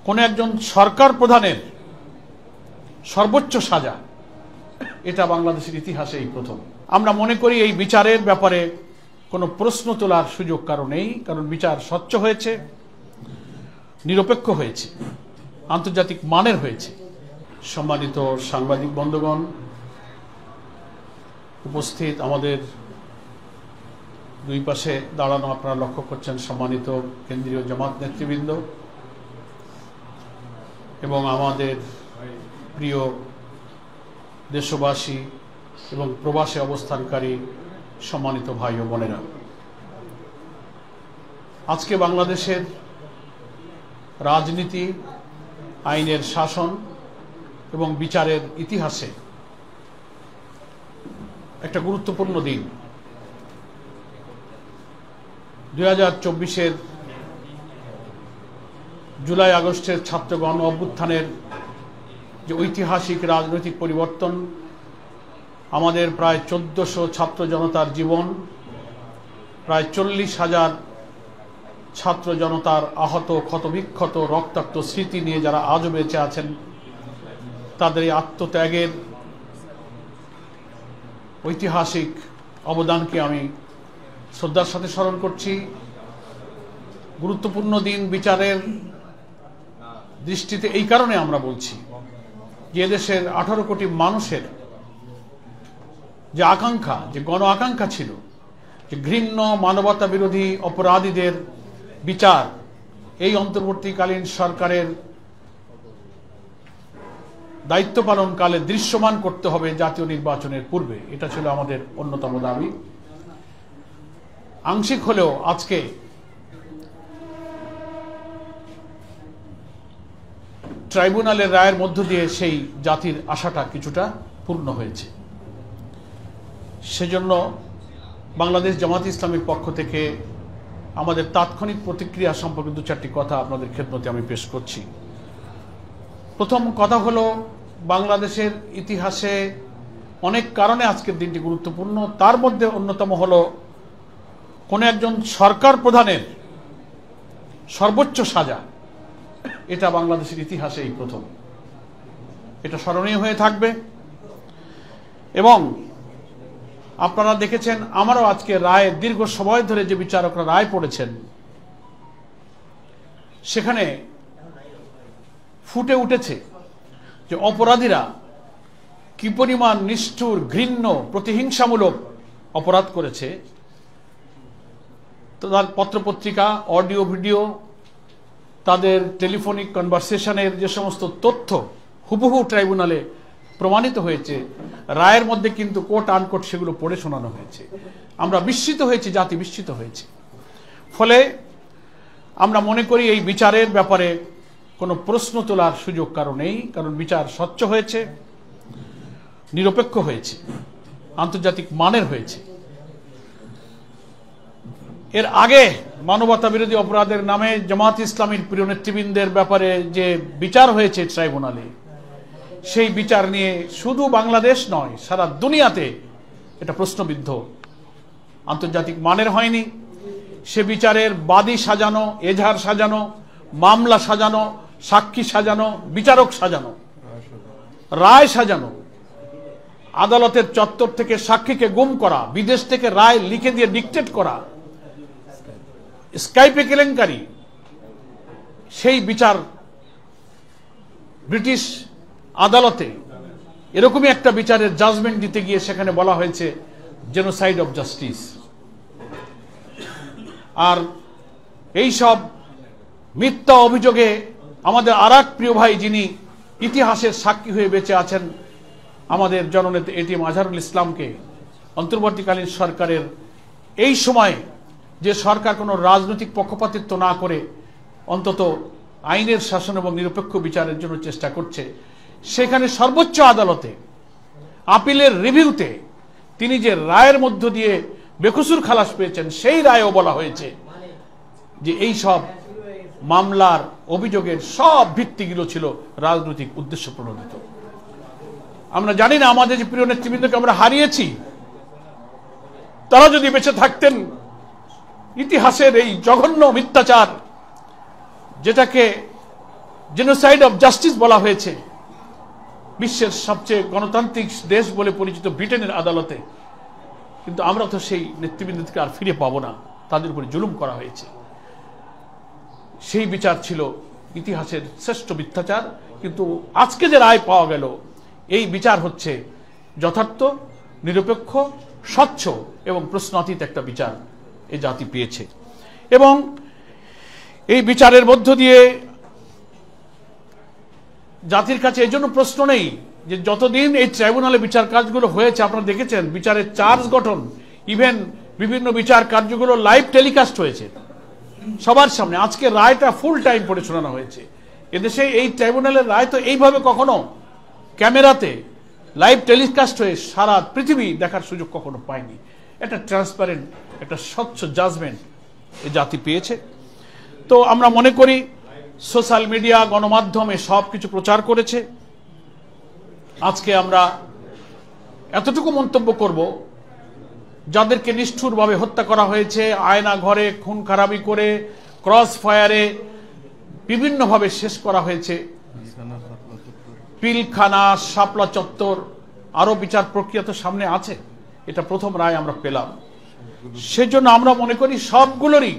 কোনো একজন সরকার প্রধানের সর্বোচ্চ সাজা, এটা বাংলাদেশের ইতিহাসে এই প্রথম। আমরা মনে করি এই বিচারের ব্যাপারে কোনো প্রশ্ন তোলার সুযোগ কারো নেই, কারণ বিচার স্বচ্ছ হয়েছে, নিরপেক্ষ হয়েছে, আন্তর্জাতিক মানের হয়েছে। সম্মানিত সাংবাদিক বন্ধুগণ, উপস্থিত আমাদের দুই পাশে দাঁড়ানো আপনারা লক্ষ্য করছেন সম্মানিত কেন্দ্রীয় জামাত নেতৃবৃন্দ এবং আমাদের প্রিয় দেশবাসী এবং প্রবাসে অবস্থানকারী সম্মানিত ভাই ও বোনেরা, আজকে বাংলাদেশের রাজনীতি, আইনের শাসন এবং বিচারের ইতিহাসে একটা গুরুত্বপূর্ণ দিন। 2024-এর জুলাই আগস্টের ছাত্র গণ অভ্যুত্থানের যে ঐতিহাসিক রাজনৈতিক পরিবর্তন, আমাদের প্রায় 1400 ছাত্র জনতার জীবন, প্রায় 40,000 ছাত্র জনতার আহত, ক্ষতবিক্ষত, রক্তাক্ত স্মৃতি নিয়ে যারা আজও বেঁচে আছেন, তাদের এই আত্মত্যাগের ঐতিহাসিক অবদানকে আমি শ্রদ্ধার সাথে স্মরণ করছি। গুরুত্বপূর্ণ দিন বিচারের দৃষ্টিতে এই কারণে আমরা বলছি যে দেশের 18 কোটি মানুষের যে আকাঙ্ক্ষা, যে গণ আকাঙ্ক্ষা ছিল যে ঘৃণ্য মানবতা বিরোধী অপরাধীদের বিচার এই অন্তর্বর্তীকালীন সরকারের দায়িত্ব পালনকালে দৃশ্যমান করতে হবে জাতীয় নির্বাচনের পূর্বে, এটা ছিল আমাদের অন্যতম দাবি। আংশিক হলেও আজকে ট্রাইব্যুনালের রায়ের মধ্য দিয়ে সেই জাতির আশাটা কিছুটা পূর্ণ হয়েছে। সেজন্য বাংলাদেশ জামাত ইসলামের পক্ষ থেকে আমাদের তাৎক্ষণিক প্রতিক্রিয়া সম্পর্কে দু চারটি কথা আপনাদের খেদমতে আমি পেশ করছি। প্রথম কথা হলো, বাংলাদেশের ইতিহাসে অনেক কারণে আজকের দিনটি গুরুত্বপূর্ণ। তার মধ্যে অন্যতম হলো কোনো একজন সরকার প্রধানের সর্বোচ্চ সাজা, এটা বাংলাদেশের ইতিহাসে এই প্রথম। এটা স্মরণীয় হয়ে থাকবে। এবং আপনারা দেখেছেন, আমারও আজকে রায়, দীর্ঘ সময় ধরে যে বিচারকরা রায় পড়েছেন, সেখানে ফুটে উঠেছে যে অপরাধীরা কি পরিমাণ নিষ্ঠুর, ঘৃণ্য, প্রতিহিংসামূলক অপরাধ করেছে। তার পত্রপত্রিকা, অডিও ভিডিও, তাদের টেলিফোনিক কনভারসেশনের যে সমস্ত তথ্য হুবহু ট্রাইব্যুনালে প্রমাণিত হয়েছে, রায়ের মধ্যে কিন্তু কোট আনকোট সেগুলো পড়ে শোনানো হয়েছে। আমরা বিস্মিত হয়েছি, জাতি বিস্মিত হয়েছে। ফলে আমরা মনে করি এই বিচারের ব্যাপারে কোনো প্রশ্ন তোলার সুযোগ কারো নেই, কারণ বিচার স্বচ্ছ হয়েছে, নিরপেক্ষ হয়েছে, আন্তর্জাতিক মানের হয়েছে। এর আগে মানবতা বিরোধী অপরাধের নামে জামাত ইসলামীর প্রিয় নেতৃবৃন্দের ব্যাপারে যে বিচার হয়েছে ট্রাইব্যুনালে, সেই বিচার নিয়ে শুধু বাংলাদেশ নয়, সারা দুনিয়াতে এটা প্রশ্নবিদ্ধ, আন্তর্জাতিক মানের হয়নি। সে বিচারের বাদী সাজানো, এজাহার সাজানো, মামলা সাজানো, সাক্ষী সাজানো, বিচারক সাজানো, রায় সাজানো, আদালতের চত্বর থেকে সাক্ষীকে গুম করা, বিদেশ থেকে রায় লিখে দিয়ে ডিকটেট করা, স্কাইপে কেলেঙ্কারি, সেই বিচার ব্রিটিশ আদালতে এরকমই একটা বিচারের জাজমেন্ট দিতে গিয়ে সেখানে বলা হয়েছে জেনোসাইড অফ জাস্টিস। আর এই সব মিথ্যা অভিযোগে আমাদের আরেক প্রিয় ভাই, যিনি ইতিহাসের সাক্ষী হয়ে বেঁচে আছেন, আমাদের জননেতা এটিএম আজহারুল ইসলামকে অন্তর্বর্তীকালীন সরকারের এই সময়ে, যে সরকার কোনো রাজনৈতিক পক্ষপাতিত্ব না করে অন্তত আইনের শাসন এবং নিরপেক্ষ বিচারের জন্য চেষ্টা করছে, সেখানে সর্বোচ্চ আদালতে আপিলের রিভিউতে তিনি যে রায়ের মধ্য দিয়ে বেকসুর খালাস পেয়েছেন, সেই রায়েও বলা হয়েছে যে এই সব মামলার অভিযোগের সব ভিত্তিগুলো ছিল রাজনৈতিক উদ্দেশ্য প্রণোদিত। আমরা জানি না আমাদের যে প্রিয় নেতৃবৃন্দকে আমরা হারিয়েছি, তারা যদি বেঁচে থাকতেন, ইতিহাসের এই জঘন্য মিথ্যাচার, যেটাকে জেনোসাইড অফ জাস্টিস বলা হয়েছে বিশ্বের সবচেয়ে গণতান্ত্রিক দেশ বলে পরিচিত ব্রিটেনের আদালতে, কিন্তু আমরা তো সেই নেতৃবৃন্দকে আর ফিরে পাবো না। তাদের উপরে জুলুম করা হয়েছে। সেই বিচার ছিল ইতিহাসের শ্রেষ্ঠ মিথ্যাচার, কিন্তু আজকে যে রায় পাওয়া গেল এই বিচার হচ্ছে যথার্থ, নিরপেক্ষ, স্বচ্ছ এবং প্রশ্নাতীত একটা বিচার এই জাতি পেয়েছে। এবং এই বিচারের মধ্য দিয়ে জাতির কাছে এই জন্য প্রশ্ন নেই যে যতদিন এই ট্রাইব্যুনালে বিচার কাজগুলো হয়েছে, আপনারা দেখেছেন বিচারের চার্জ গঠন, ইভেন বিভিন্ন বিচার কার্যগুলো লাইভ টেলিকাস্ট হয়েছে সবার সামনে। আজকে রায়টা ফুল টাইম পড়ে শোনানো হয়েছে। এদেশে এই ট্রাইব্যুনালের রায় তো এইভাবে কখনো ক্যামেরাতে লাইভ টেলিকাস্ট হয়ে সারা পৃথিবী দেখার সুযোগ কখনো পায়নি। একটা ট্রান্সপারেন্ট, একটা স্বচ্ছ জাজমেন্ট এই জাতি পেয়েছে। তো আমরা মনে করি সোশ্যাল মিডিয়া, গণমাধ্যমে সব কিছু প্রচার করেছে। আজকে আমরা এতটুকু মন্তব্য করব, যাদেরকে নিষ্ঠুরভাবে হত্যা করা হয়েছে, আয়না ঘরে খুন খারাপি করে, ক্রস ফায়ারে বিভিন্নভাবে শেষ করা হয়েছে, পিলখানা, শাপলা চত্বর, আরো বিচার প্রক্রিয়া তো সামনে আছে। এটা প্রথম রায় আমরা পেলাম। সেজন্য আমরা মনে করি সবগুলোরই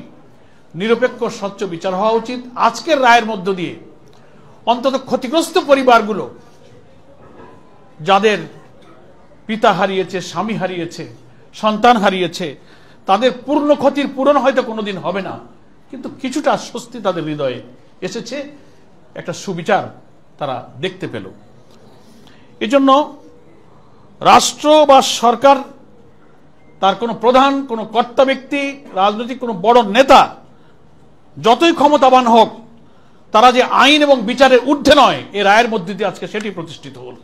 নিরপেক্ষ স্বচ্ছ বিচার হওয়া উচিত। আজকের রায়ের মধ্য দিয়ে অন্তত ক্ষতিগ্রস্ত পরিবারগুলো, যাদের পিতা হারিয়েছে, স্বামী হারিয়েছে, সন্তান হারিয়েছে, তাদের পূর্ণ ক্ষতির পূরণ হয়তো কোনোদিন হবে না, কিন্তু কিছুটা স্বস্তি তাদের হৃদয়ে এসেছে, একটা সুবিচার তারা দেখতে পেল। এজন্য রাষ্ট্র বা সরকার, তার কোনো প্রধান, কোনো কর্তা ব্যক্তি, রাজনৈতিক কোনো বড় নেতা যতই ক্ষমতাবান হোক, তারা যে আইন এবং বিচারের ঊর্ধ্বে নয়, এ রায়ের মধ্যে দিয়ে আজকে সেটি প্রতিষ্ঠিত হল।